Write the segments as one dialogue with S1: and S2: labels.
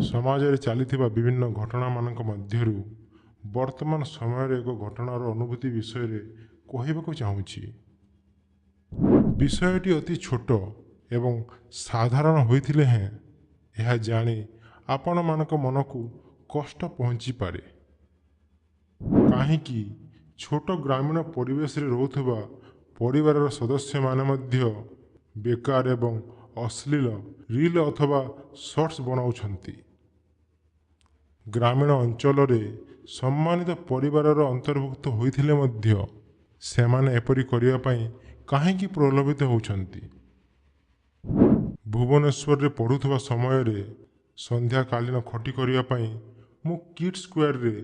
S1: ସମାଜରେ ଚାଲିଥିବା ବିଭିନ୍ନ ଘଟଣାମାନଙ୍କ ମଧ୍ୟରୁ ବର୍ତ୍ତମାନ ସମୟରେ ଏକ ଘଟଣାର ଅନୁଭୂତି ବିଷୟରେ କହିବାକୁ ଚାହୁଁଛି। ବିଷୟଟି ଅତି ଛୋଟ ଏବଂ ସାଧାରଣ ହୋଇଥିଲେ ହେଁ ଏହା ଜାଣି ଆପଣମାନଙ୍କ ମନକୁ କଷ୍ଟ ପହଞ୍ଚିପାରେ। କାହିଁକି ଛୋଟ ଗ୍ରାମୀଣ ପରିବେଶରେ ରହୁଥିବା ପରିବାରର ସଦସ୍ୟମାନେ ମଧ୍ୟ ବେକାର ଏବଂ ଅଶ୍ଳୀଳ ରିଲ୍ ଅଥବା ସର୍ଟସ୍ ବନାଉଛନ୍ତି। ଗ୍ରାମୀଣ ଅଞ୍ଚଳରେ ସମ୍ମାନିତ ପରିବାରର ଅନ୍ତର୍ଭୁକ୍ତ ହୋଇଥିଲେ ମଧ୍ୟ ସେମାନେ ଏପରି କରିବା ପାଇଁ କାହିଁକି ପ୍ରଲୋଭିତ ହେଉଛନ୍ତି? ଭୁବନେଶ୍ୱରରେ ପଢ଼ୁଥିବା ସମୟରେ ସନ୍ଧ୍ୟାକାଳୀନ ଖଟି କରିବା ପାଇଁ ମୁଁ କିଡ୍ ସ୍କୋୟାରରେ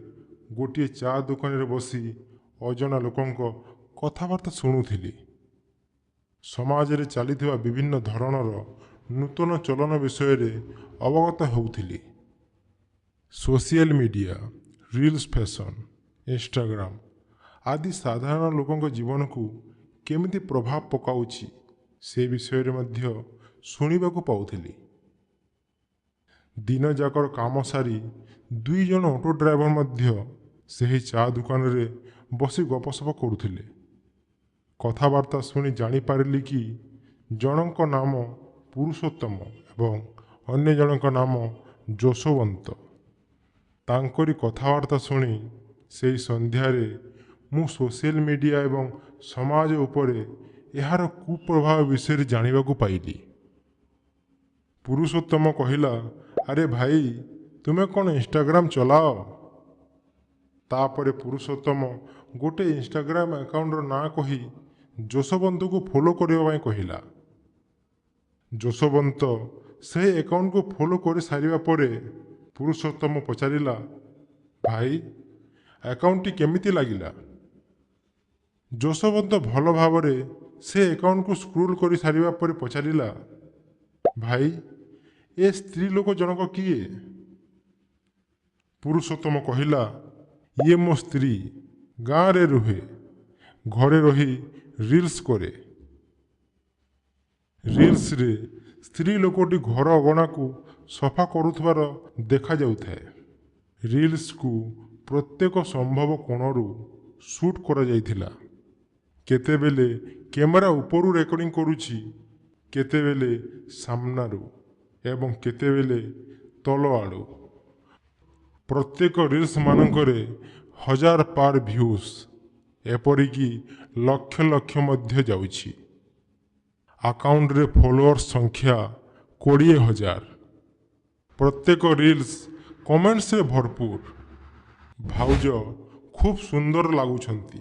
S1: ଗୋଟିଏ ଚା ଦୋକାନରେ ବସି ଅଜଣା ଲୋକଙ୍କ କଥାବାର୍ତ୍ତା ଶୁଣୁଥିଲି। ସମାଜରେ ଚାଲିଥିବା ବିଭିନ୍ନ ଧରଣର ନୂତନ ଚଳନ ବିଷୟରେ ଅବଗତ ହେଉଥିଲି। Social media, reels, fashion, Instagram ଆଦି ସାଧାରଣ ଲୋକଙ୍କ ଜୀବନକୁ କେମିତି ପ୍ରଭାବ ପକାଉଛି ସେ ବିଷୟରେ ମଧ୍ୟ ଶୁଣିବାକୁ ପାଉଥିଲି। ଦିନଯାକର କାମ ସାରି 2 ଜଣ ଅଟୋ ଡ୍ରାଇଭର ମଧ୍ୟ ସେହି ଚା ଦୋକାନରେ ବସି ଗପସପ କରୁଥିଲେ। କଥାବାର୍ତ୍ତା ଶୁଣି ଜାଣିପାରିଲି କି ଜଣଙ୍କ ନାମ ପୁରୁଷୋତ୍ତମ ଏବଂ ଅନ୍ୟ ଜଣଙ୍କ ନାମ ଯଶୋବନ୍ତ। ତାଙ୍କରି କଥାବାର୍ତ୍ତା ଶୁଣି ସେହି ସନ୍ଧ୍ୟାରେ ମୁଁ ସୋସିଆଲ ମିଡ଼ିଆ ଏବଂ ସମାଜ ଉପରେ ଏହାର କୁପ୍ରଭାବ ବିଷୟରେ ଜାଣିବାକୁ ପାଇଲି। ପୁରୁଷୋତ୍ତମ କହିଲା, ଆରେ ଭାଇ, ତୁମେ କ'ଣ ଇନଷ୍ଟାଗ୍ରାମ ଚଲାଅ? ତାପରେ ପୁରୁଷୋତ୍ତମ ଗୋଟେ ଇନଷ୍ଟାଗ୍ରାମ ଆକାଉଣ୍ଟର ନାଁ କହି ଯଶୋବନ୍ତକୁ ଫଲୋ କରିବା ପାଇଁ କହିଲା। ଯଶୋବନ୍ତ ସେହି ଆକାଉଣ୍ଟକୁ ଫଲୋ କରିସାରିବା ପରେ ପୁରୁଷୋତ୍ତମ ପଚାରିଲା, ଭାଇ, ଆକାଉଣ୍ଟଟି କେମିତି ଲାଗିଲା? ଯଶୋବନ୍ତ ଭଲ ଭାବରେ ସେ ଆକାଉଣ୍ଟକୁ ସ୍କ୍ରୋଲ କରିସାରିବା ପରେ ପଚାରିଲା, ଭାଇ, ଏ ସ୍ତ୍ରୀ ଲୋକ ଜଣକ କିଏ? ପୁରୁଷୋତ୍ତମ କହିଲା, ଇଏ ମୋ ସ୍ତ୍ରୀ, ଗାଁରେ ରୁହେ, ଘରେ ରହି ରିଲ୍ସ କରେ। ରିଲ୍ସରେ ସ୍ତ୍ରୀ ଲୋକଟି ଘର ଅଗଣାକୁ ସଫା କରୁଥିବାର ଦେଖାଯାଉଥାଏ। ରିଲ୍ସକୁ ପ୍ରତ୍ୟେକ ସମ୍ଭବ କୋଣରୁ ସୁଟ୍ କରାଯାଇଥିଲା। କେତେବେଳେ କ୍ୟାମେରା ଉପରୁ ରେକର୍ଡିଂ କରୁଛି, କେତେବେଳେ ସାମ୍ନାରୁ ଏବଂ କେତେବେଳେ ତଳ ଆଡ଼ୁ। ପ୍ରତ୍ୟେକ ରିଲ୍ସ ମାନଙ୍କରେ 1000 ପାର ଭ୍ୟୁଜ, ଏପରିକି ଲକ୍ଷ ଲକ୍ଷ ମଧ୍ୟ ଯାଉଛି। ଆକାଉଣ୍ଟରେ ଫଲୋଅର୍ସ ସଂଖ୍ୟା 20,000। ପ୍ରତ୍ୟେକ ରିଲ୍ସ କମେଣ୍ଟସରେ ଭରପୁର। ଭାଉଜ ଖୁବ୍ ସୁନ୍ଦର ଲାଗୁଛନ୍ତି,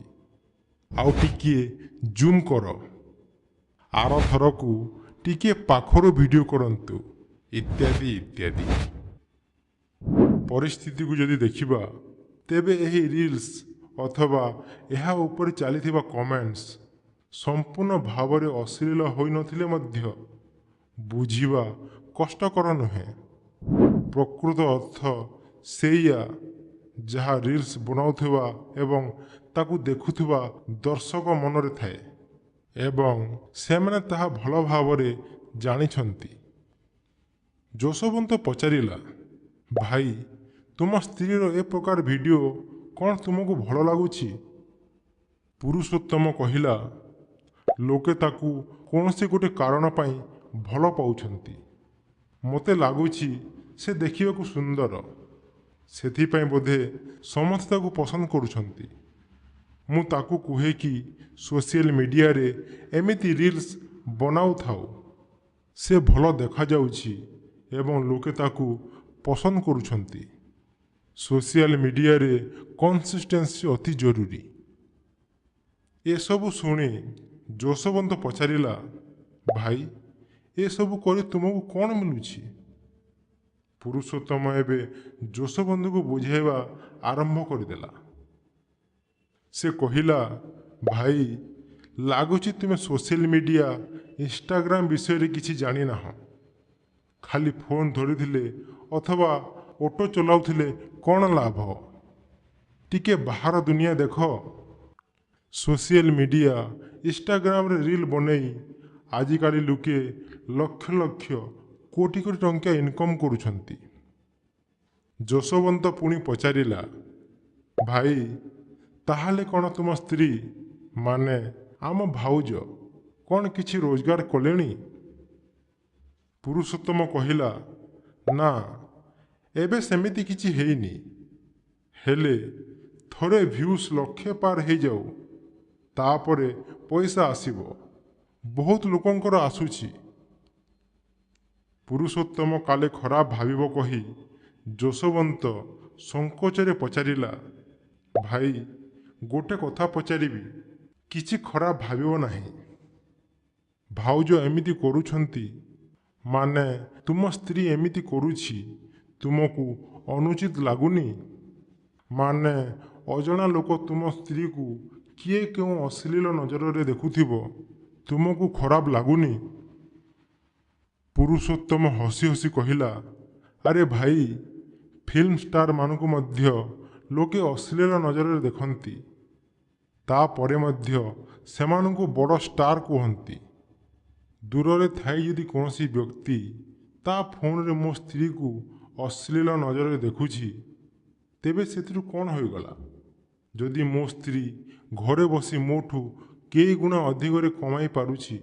S1: ଆଉ ଟିକିଏ ଜୁମ୍ କର, ଆର ଥରକୁ ଟିକିଏ ପାଖରୁ ଭିଡ଼ିଓ କରନ୍ତୁ, ଇତ୍ୟାଦି ଇତ୍ୟାଦି। ପରିସ୍ଥିତିକୁ ଯଦି ଦେଖିବା, ତେବେ ଏହି ରିଲ୍ସ ଅଥବା ଏହା ଉପରେ ଚାଲିଥିବା କମେଣ୍ଟସ୍ ସମ୍ପୂର୍ଣ୍ଣ ଭାବରେ ଅଶ୍ଳୀଳ ହୋଇନଥିଲେ ମଧ୍ୟ ବୁଝିବା କଷ୍ଟକର ନୁହେଁ। ପ୍ରକୃତ ଅର୍ଥ ସେଇଆ ଯାହା ରିଲ୍ସ ବନାଉଥିବା ଏବଂ ତାକୁ ଦେଖୁଥିବା ଦର୍ଶକ ମନରେ ଥାଏ ଏବଂ ସେମାନେ ତାହା ଭଲ ଭାବରେ ଜାଣିଛନ୍ତି। ଯଶୋବନ୍ତ ପଚାରିଲା, ଭାଇ, ତୁମ ସ୍ତ୍ରୀର ଏ ପ୍ରକାର ଭିଡ଼ିଓ କ'ଣ ତୁମକୁ ଭଲ ଲାଗୁଛି? ପୁରୁଷୋତ୍ତମ କହିଲା, ଲୋକେ ତାକୁ କୌଣସି ଗୋଟେ କାରଣ ପାଇଁ ଭଲ ପାଉଛନ୍ତି। ମୋତେ ଲାଗୁଛି ସେ ଦେଖିବାକୁ ସୁନ୍ଦର, ସେଥିପାଇଁ ବୋଧେ ସମସ୍ତେ ତାକୁ ପସନ୍ଦ କରୁଛନ୍ତି। ମୁଁ ତାକୁ କୁହେ କି ସୋସିଆଲ ମିଡ଼ିଆରେ ଏମିତି ରିଲ୍ସ ବନାଉଥାଉ। ସେ ଭଲ ଦେଖାଯାଉଛି ଏବଂ ଲୋକେ ତାକୁ ପସନ୍ଦ କରୁଛନ୍ତି। ସୋସିଆଲ ମିଡ଼ିଆରେ କନସିଷ୍ଟେନ୍ସି ଅତି ଜରୁରୀ। ଏସବୁ ଶୁଣି ଯଶୋବନ୍ତ ପଚାରିଲା, ଭାଇ, ଏସବୁ କରି ତୁମକୁ କ'ଣ ମିଳୁଛି? ପୁରୁଷୋତ୍ତମ ଏବେ ଯଶୋବନ୍ତକୁ ବୁଝାଇବା ଆରମ୍ଭ କରିଦେଲା। ସେ କହିଲା, ଭାଇ, ଲାଗୁଛି ତୁମେ ସୋସିଆଲ ମିଡ଼ିଆ, ଇନଷ୍ଟାଗ୍ରାମ ବିଷୟରେ କିଛି ଜାଣିନାହଁ। ଖାଲି ଫୋନ୍ ଧରିଥିଲେ ଅଥବା ଅଟୋ ଚଲାଉଥିଲେ କ'ଣ ଲାଭ? ଟିକେ ବାହାର ଦୁନିଆ ଦେଖ। ସୋସିଆଲ ମିଡ଼ିଆ, ଇନଷ୍ଟାଗ୍ରାମରେ ରିଲ୍ ବନେଇ ଆଜିକାଲି ଲୋକେ ଲକ୍ଷ ଲକ୍ଷ କୋଟି କୋଟି ଟଙ୍କା ଇନକମ୍ କରୁଛନ୍ତି। ଯଶୋବନ୍ତ ପୁଣି ପଚାରିଲା, ଭାଇ ତାହେଲେ କ'ଣ ତୁମ ସ୍ତ୍ରୀ ମାନେ ଆମ ଭାଉଜ କ'ଣ କିଛି ରୋଜଗାର କଲେଣି? ପୁରୁଷୋତ୍ତମ କହିଲା, ନା ଏବେ ସେମିତି କିଛି ହେଇନି, ହେଲେ ଥରେ ଭ୍ୟୁସ୍ ଲକ୍ଷେ ପାର ହେଇଯାଉ ତାପରେ ପଇସା ଆସିବ, ବହୁତ ଲୋକଙ୍କର ଆସୁଛି। ପୁରୁଷୋତ୍ତମ କାଳେ ଖରାପ ଭାବିବ କହି ଯଶୋବନ୍ତ ସଂକୋଚରେ ପଚାରିଲା, ଭାଇ ଗୋଟେ କଥା ପଚାରିବି, କିଛି ଖରାପ ଭାବିବ ନାହିଁ। ଭାଉଜ ଏମିତି କରୁଛନ୍ତି ମାନେ ତୁମ ସ୍ତ୍ରୀ ଏମିତି କରୁଛି ତୁମକୁ ଅନୁଚିତ ଲାଗୁନି? ମାନେ ଅଜଣା ଲୋକ ତୁମ ସ୍ତ୍ରୀକୁ କିଏ କେଉଁ ଅଶ୍ଳୀଳ ନଜରରେ ଦେଖୁଥିବ ତୁମକୁ ଖରାପ ଲାଗୁନି? ପୁରୁଷୋତ୍ତମ ହସି ହସି କହିଲା, ଆରେ ଭାଇ ଫିଲ୍ମ ଷ୍ଟାର ମାନଙ୍କୁ ମଧ୍ୟ ଲୋକେ ଅଶ୍ଳୀଳ ନଜରରେ ଦେଖନ୍ତି, ତାପରେ ମଧ୍ୟ ସେମାନଙ୍କୁ ବଡ଼ ଷ୍ଟାର କୁହନ୍ତି। ଦୂରରେ ଥାଇ ଯଦି କୌଣସି ବ୍ୟକ୍ତି ତା ଫୋନରେ ମୋ ସ୍ତ୍ରୀକୁ ଅଶ୍ଳୀଳ ନଜରରେ ଦେଖୁଛି ତେବେ ସେଥିରୁ କ'ଣ ହୋଇଗଲା? ଯଦି ମୋ ସ୍ତ୍ରୀ ଘରେ ବସି ମୋଠୁ କେଇ ଗୁଣା ଅଧିକରେ କମାଇ ପାରୁଛି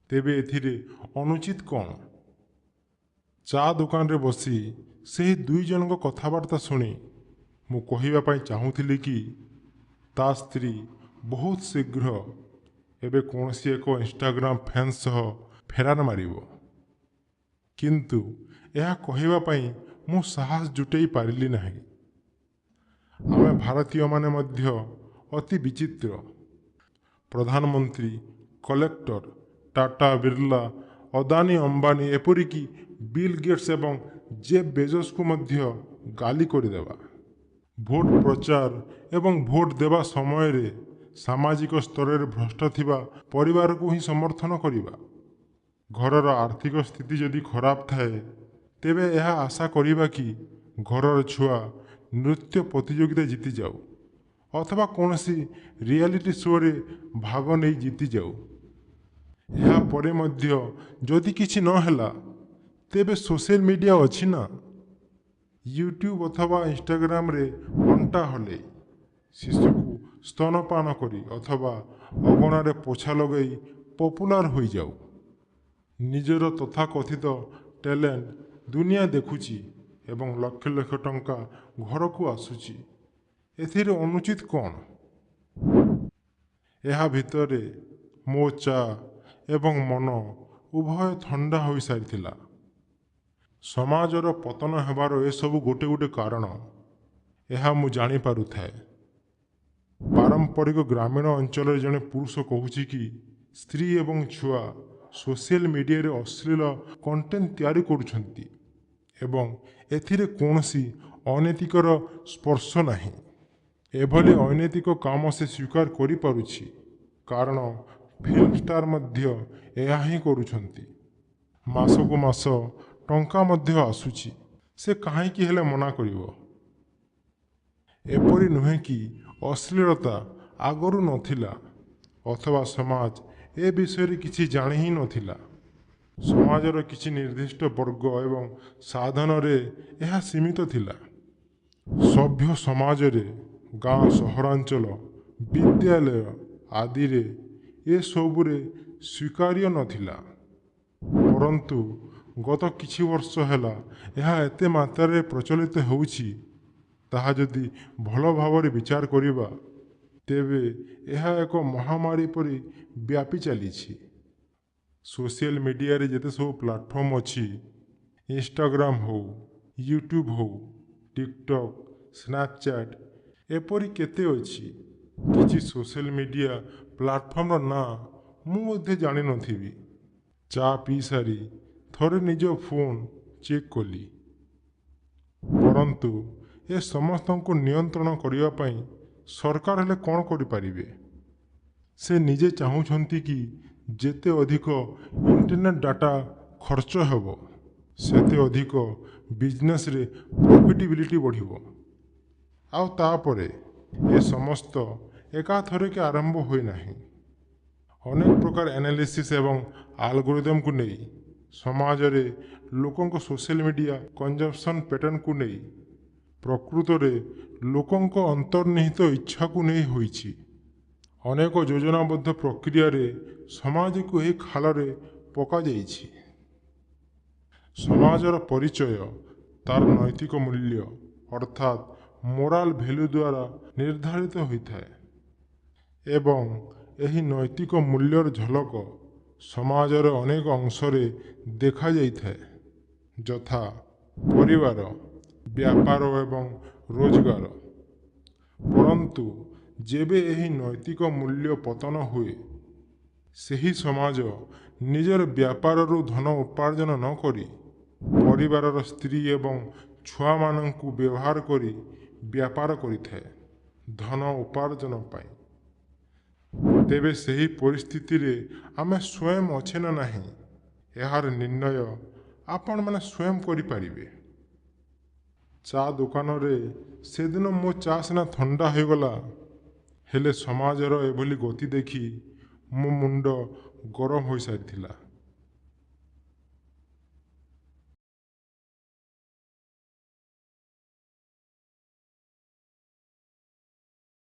S1: ତେବେ ଏଥିରେ ଅନୁଚିତ କ'ଣ? ଚା ଦୋକାନରେ ବସି ସେହି ଦୁଇ ଜଣଙ୍କ କଥାବାର୍ତ୍ତା ଶୁଣି ମୁଁ କହିବା ପାଇଁ ଚାହୁଁଥିଲି କି ତା ସ୍ତ୍ରୀ ବହୁତ ଶୀଘ୍ର ଏବେ କୌଣସି ଏକ ଇନଷ୍ଟାଗ୍ରାମ ଫ୍ୟାନ୍ ସହ ଫେରାର ମାରିବ। କିନ୍ତୁ ଏହା କହିବା ପାଇଁ ମୁଁ ସାହସ ଜୁଟେଇ ପାରିଲି ନାହିଁ। ଆମେ ଭାରତୀୟମାନେ ମଧ୍ୟ ଅତି ବିଚିତ୍ର। ପ୍ରଧାନମନ୍ତ୍ରୀ, କଲେକ୍ଟର, ଟାଟା, ବିର୍ଲା, ଅଦାନୀ, ଅମ୍ବାନୀ, ଏପରିକି ବିଲ୍ ଗେଟ୍ସ ଏବଂ ଜେଫ୍ ବେଜୋସକୁ ମଧ୍ୟ ଗାଲି କରିଦେବା। ଭୋଟ ପ୍ରଚାର ଏବଂ ଭୋଟ ଦେବା ସମୟରେ ସାମାଜିକ ସ୍ତରରେ ଭ୍ରଷ୍ଟ ଥିବା ପରିବାରକୁ ହିଁ ସମର୍ଥନ କରିବା। ଘରର ଆର୍ଥିକ ସ୍ଥିତି ଯଦି ଖରାପ ଥାଏ ତେବେ ଏହା ଆଶା କରିବା କି ଘରର ଛୁଆ ନୃତ୍ୟ ପ୍ରତିଯୋଗିତା ଜିତିଯାଉ ଅଥବା କୌଣସି ରିଆଲିଟି ଶୋରେ ଭାଗ ନେଇ ଜିତିଯାଉ। ଏହାପରେ ମଧ୍ୟ ଯଦି କିଛି ନ ହେଲା ତେବେ ସୋସିଆଲ ମିଡ଼ିଆ ଅଛି ନା, ୟୁଟ୍ୟୁବ ଅଥବା ଇନଷ୍ଟାଗ୍ରାମରେ ଅଣ୍ଟା ହଲେଇ, ଶିଶୁକୁ ସ୍ତନପାନ କରି ଅଥବା ଅଗଣାରେ ପୋଛା ଲଗାଇ ପପୁଲାର ହୋଇଯାଉ। ନିଜର ତଥାକଥିତ ଟ୍ୟାଲେଣ୍ଟ ଦୁନିଆ ଦେଖୁଛି ଏବଂ ଲକ୍ଷ ଲକ୍ଷ ଟଙ୍କା ଘରକୁ ଆସୁଛି, ଏଥିରେ ଅନୁଚିତ କ'ଣ? ଏହା ଭିତରେ ମୋ ଚା ଏବଂ ମନ ଉଭୟ ଥଣ୍ଡା ହୋଇସାରିଥିଲା। ସମାଜର ପତନ ହେବାର ଏସବୁ ଗୋଟେ ଗୋଟେ କାରଣ, ଏହା ମୁଁ ଜାଣିପାରୁଥାଏ। ପାରମ୍ପରିକ ଗ୍ରାମୀଣ ଅଞ୍ଚଳରେ ଜଣେ ପୁରୁଷ କହୁଛି କି ସ୍ତ୍ରୀ ଏବଂ ଛୁଆ ସୋସିଆଲ ମିଡ଼ିଆରେ ଅଶ୍ଳୀଳ କଣ୍ଟେଣ୍ଟ ତିଆରି କରୁଛନ୍ତି ଏବଂ ଏଥିରେ କୌଣସି ଅନୈତିକର ସ୍ପର୍ଶ ନାହିଁ। ଏଭଳି ଅନୈତିକ କାମ ସେ ସ୍ୱୀକାର କରିପାରୁଛି କାରଣ ଫିଲ୍ମ ଷ୍ଟାର ମଧ୍ୟ ଏହା ହିଁ କରୁଛନ୍ତି। ମାସକୁ ମାସ ଟଙ୍କା ମଧ୍ୟ ଆସୁଛି, ସେ କାହିଁକି ହେଲେ ମନା କରିବ? ଏପରି ନୁହେଁ କି ଅଶ୍ଳୀଳତା ଆଗରୁ ନଥିଲା ଅଥବା ସମାଜ ଏ ବିଷୟରେ କିଛି ଜାଣି ହିଁ ନଥିଲା। ସମାଜର କିଛି ନିର୍ଦ୍ଦିଷ୍ଟ ବର୍ଗ ଏବଂ ସାଧନରେ ଏହା ସୀମିତ ଥିଲା। ସଭ୍ୟ ସମାଜରେ ଗାଁ, ସହରାଞ୍ଚଳ, ବିଦ୍ୟାଳୟ ଆଦିରେ ଏସବୁରେ ସ୍ୱୀକାର୍ଯ୍ୟ ନଥିଲା। ପରନ୍ତୁ ଗତ କିଛି ବର୍ଷ ହେଲା ଏହା ଏତେ ମାତ୍ରାରେ ପ୍ରଚଳିତ ହେଉଛି, ତାହା ଯଦି ଭଲ ଭାବରେ ବିଚାର କରିବା ତେବେ ଏହା ଏକ ମହାମାରୀ ପରି ବ୍ୟାପି ଚାଲିଛି। ସୋସିଆଲ ମିଡ଼ିଆରେ ଯେତେ ସବୁ ପ୍ଲାଟଫର୍ମ ଅଛି, ଇନଷ୍ଟାଗ୍ରାମ ହେଉ, ୟୁଟ୍ୟୁବ ହେଉ, ଟିକଟକ୍, ସ୍ନାପଚାଟ୍, ଏପରି କେତେ ଅଛି। କିଛି ସୋସିଆଲ ମିଡ଼ିଆ ପ୍ଲାଟଫର୍ମର ନାଁ ମୁଁ ମଧ୍ୟ ଜାଣିନଥିବି। ଚା ପିଇ ସାରି ଥରେ ନିଜ ଫୋନ୍ ଚେକ୍ କଲି। ପରନ୍ତୁ ଏ ସମସ୍ତଙ୍କୁ ନିୟନ୍ତ୍ରଣ କରିବା ପାଇଁ ସରକାର ହେଲେ କ'ଣ କରିପାରିବେ? ସେ ନିଜେ ଚାହୁଁଛନ୍ତି କି ଯେତେ ଅଧିକ ଇଣ୍ଟରନେଟ୍ ଡାଟା ଖର୍ଚ୍ଚ ହେବ ସେତେ ଅଧିକ ବିଜନେସରେ ପ୍ରଫିଟେବିଲିଟି ବଢ଼ିବ। ଆଉ ତାପରେ ଏ ସମସ୍ତ ଏକାଥରକେ ଆରମ୍ଭ ହୋଇନାହିଁ। ଅନେକ ପ୍ରକାର ଆନାଲିସିସ୍ ଏବଂ ଆଲଗୋରିଦମକୁ ନେଇ ସମାଜରେ ଲୋକଙ୍କ ସୋସିଆଲ ମିଡ଼ିଆ କନଜମ୍ପସନ୍ ପ୍ୟାଟର୍ନକୁ ନେଇ ପ୍ରକୃତରେ ଲୋକଙ୍କ ଅନ୍ତର୍ନିହିତ ଇଚ୍ଛାକୁ ନେଇ ହୋଇଛି। ଅନେକ ଯୋଜନାବଦ୍ଧ ପ୍ରକ୍ରିୟାରେ ସମାଜକୁ ଏହି ଖାଲରେ ପକାଯାଇଛି। ସମାଜର ପରିଚୟ ତାର ନୈତିକ ମୂଲ୍ୟ ଅର୍ଥାତ୍ ମୋରାଲ ଭ୍ୟାଲ୍ୟୁ ଦ୍ୱାରା ନିର୍ଦ୍ଧାରିତ ହୋଇଥାଏ ଏବଂ ଏହି ନୈତିକ ମୂଲ୍ୟର ଝଲକ ସମାଜର ଅନେକ ଅଂଶରେ ଦେଖାଯାଇଥାଏ, ଯଥା ପରିବାର, ବ୍ୟାପାର ଏବଂ ରୋଜଗାର। ପରନ୍ତୁ ଯେବେ ଏହି ନୈତିକ ମୂଲ୍ୟ ପତନ ହୁଏ, ସେହି ସମାଜ ନିଜର ବ୍ୟାପାରରୁ ଧନ ଉପାର୍ଜନ ନ କରି ପରିବାରର ସ୍ତ୍ରୀ ଏବଂ ଛୁଆମାନଙ୍କୁ ବ୍ୟବହାର କରି ବ୍ୟାପାର କରିଥାଏ ଧନ ଉପାର୍ଜନ ପାଇଁ। ତେବେ ସେହି ପରିସ୍ଥିତିରେ ଆମେ ସ୍ୱୟଂ ଅଛେ ନା ନାହିଁ, ଏହାର ନିର୍ଣ୍ଣୟ ଆପଣମାନେ ସ୍ୱୟଂ କରିପାରିବେ। ଚା ଦୋକାନରେ ସେଦିନ ମୋ ଚା ସିନା ଥଣ୍ଡା ହୋଇଗଲା, ହେଲେ ସମାଜର ଏଭଳି ଗତି ଦେଖି ମୋ ମୁଣ୍ଡ ଗରମ ହୋଇସାରିଥିଲା।